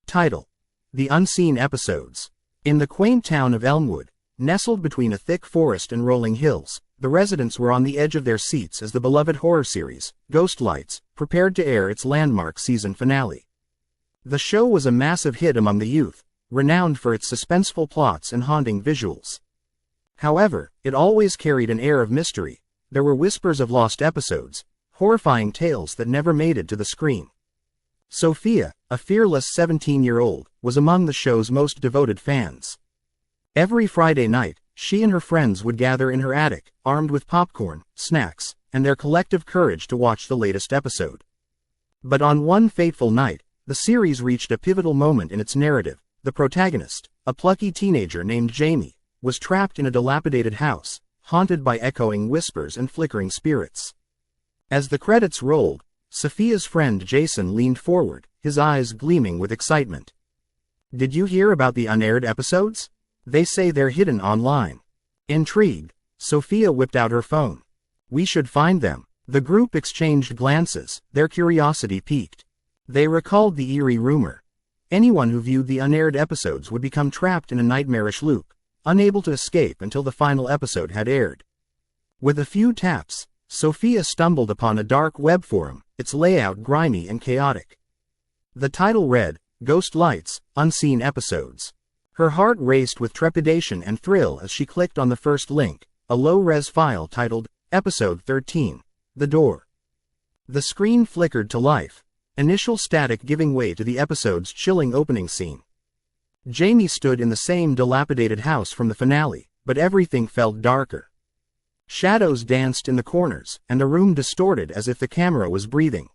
Title: The Unseen Episodes. In the quaint town of Elmwood, nestled between a thick forest and rolling hills, the residents were on the edge of their seats as the beloved horror series, Ghostlights, prepared to air its landmark season finale. The show was a massive hit among the youth, renowned for its suspenseful plots and haunting visuals. However, it always carried an air of mystery. There were whispers of lost episodes, horrifying tales that never made it to the screen. Sophia, a fearless 17-year-old, was among the show's most devoted fans. Every Friday night, she and her friends would gather in her attic, armed with popcorn, snacks, and their collective courage to watch the latest episode. But on one fateful night, the series reached a pivotal moment in its narrative. The protagonist, a plucky teenager named Jamie, was trapped in a dilapidated house, haunted by echoing whispers and flickering spirits. As the credits rolled, Sophia's friend Jason leaned forward, his eyes gleaming with excitement. "Did you hear about the unaired episodes? They say they're hidden online." Intrigued, Sophia whipped out her phone. "We should find them." The group exchanged glances, their curiosity piqued. They recalled the eerie rumor. Anyone who viewed the unaired episodes would become trapped in a nightmarish loop, unable to escape until the final episode had aired. With a few taps, Sophia stumbled upon a dark web forum, its layout grimy and chaotic. The title read, Ghostlights, Unseen Episodes. Her heart raced with trepidation and thrill as she clicked on the first link, a low-res file titled, Episode 13, The Door. The screen flickered to life, initial static giving way to the episode's chilling opening scene. Jamie stood in the same dilapidated house from the finale, but everything felt darker. Shadows danced in the corners, and the room distorted as if the camera was breathing.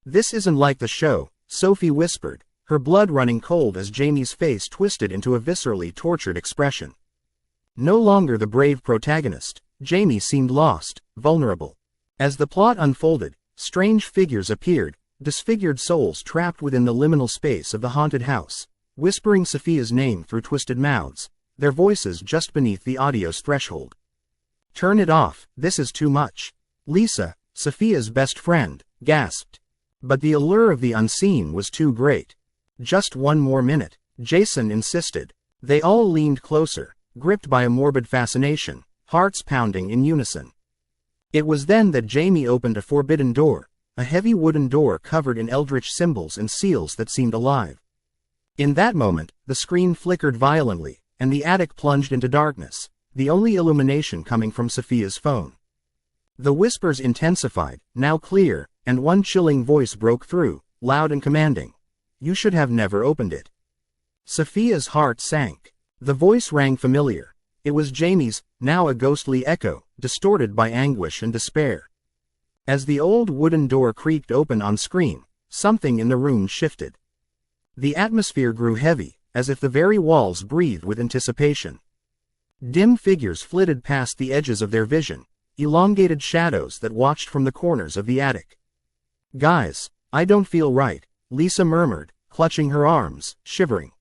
"This isn't like the show," Sophie whispered, her blood running cold as Jamie's face twisted into a viscerally tortured expression. No longer the brave protagonist, Jamie seemed lost, vulnerable. As the plot unfolded, strange figures appeared, disfigured souls trapped within the liminal space of the haunted house, whispering Sophia's name through twisted mouths, their voices just beneath the audio's threshold. "Turn it off, this is too much." Lisa, Sophia's best friend, gasped. But the allure of the unseen was too great. "Just one more minute," Jason insisted. They all leaned closer, gripped by a morbid fascination, hearts pounding in unison. It was then that Jamie opened a forbidden door, a heavy wooden door covered in eldritch symbols and seals that seemed alive. In that moment, the screen flickered violently, and the attic plunged into darkness, the only illumination coming from Sophia's phone. The whispers intensified, now clear, and one chilling voice broke through, loud and commanding. "You should have never opened it." Sophia's heart sank. The voice rang familiar. It was Jamie's, now a ghostly echo, distorted by anguish and despair. As the old wooden door creaked open on screen, something in the room shifted. The atmosphere grew heavy, as if the very walls breathed with anticipation. Dim figures flitted past the edges of their vision, elongated shadows that watched from the corners of the attic. "Guys, I don't feel right," Lisa murmured, clutching her arms, shivering.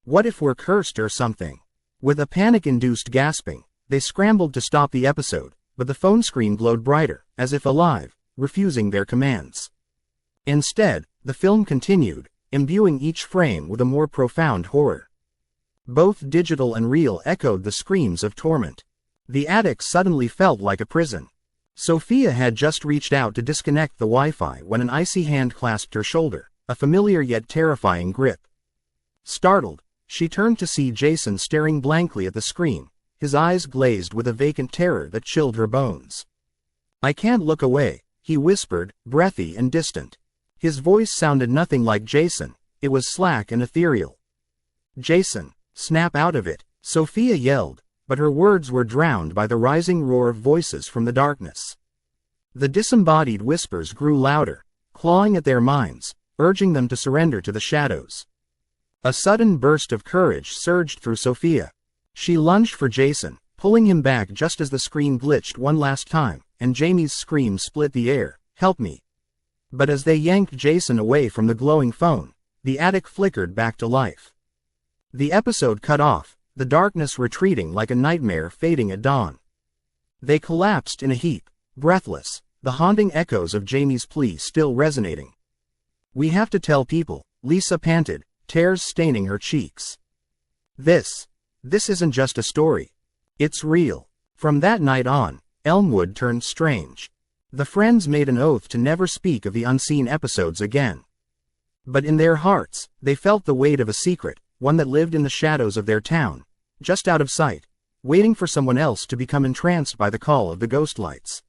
"What if we're cursed or something?" With a panic-induced gasping, they scrambled to stop the episode, but the phone screen glowed brighter, as if alive, refusing their commands. Instead, the film continued, imbuing each frame with a more profound horror. Both digital and real echoed the screams of torment. The attic suddenly felt like a prison. Sophia had just reached out to disconnect the Wi-Fi when an icy hand clasped her shoulder, a familiar yet terrifying grip. Startled, she turned to see Jason staring blankly at the screen, his eyes glazed with a vacant terror that chilled her bones. "I can't look away," he whispered, breathy and distant. His voice sounded nothing like Jason, it was slack and ethereal. "Jason, snap out of it," Sophia yelled, but her words were drowned by the rising roar of voices from the darkness. The disembodied whispers grew louder, clawing at their minds, urging them to surrender to the shadows. A sudden burst of courage surged through Sophia. She lunged for Jason, pulling him back just as the screen glitched one last time, and Jamie's scream split the air, "Help me." But as they yanked Jason away from the glowing phone, the attic flickered back to life. The episode cut off, the darkness retreating like a nightmare fading at dawn. They collapsed in a heap, breathless, the haunting echoes of Jamie's plea still resonating. "We have to tell people," Lisa panted, tears staining her cheeks. This isn't just a story. It's real. From that night on, Elmwood turned strange. The friends made an oath to never speak of the unseen episodes again. But in their hearts, they felt the weight of a secret, one that lived in the shadows of their town, just out of sight, waiting for someone else to become entranced by the call of the ghost lights.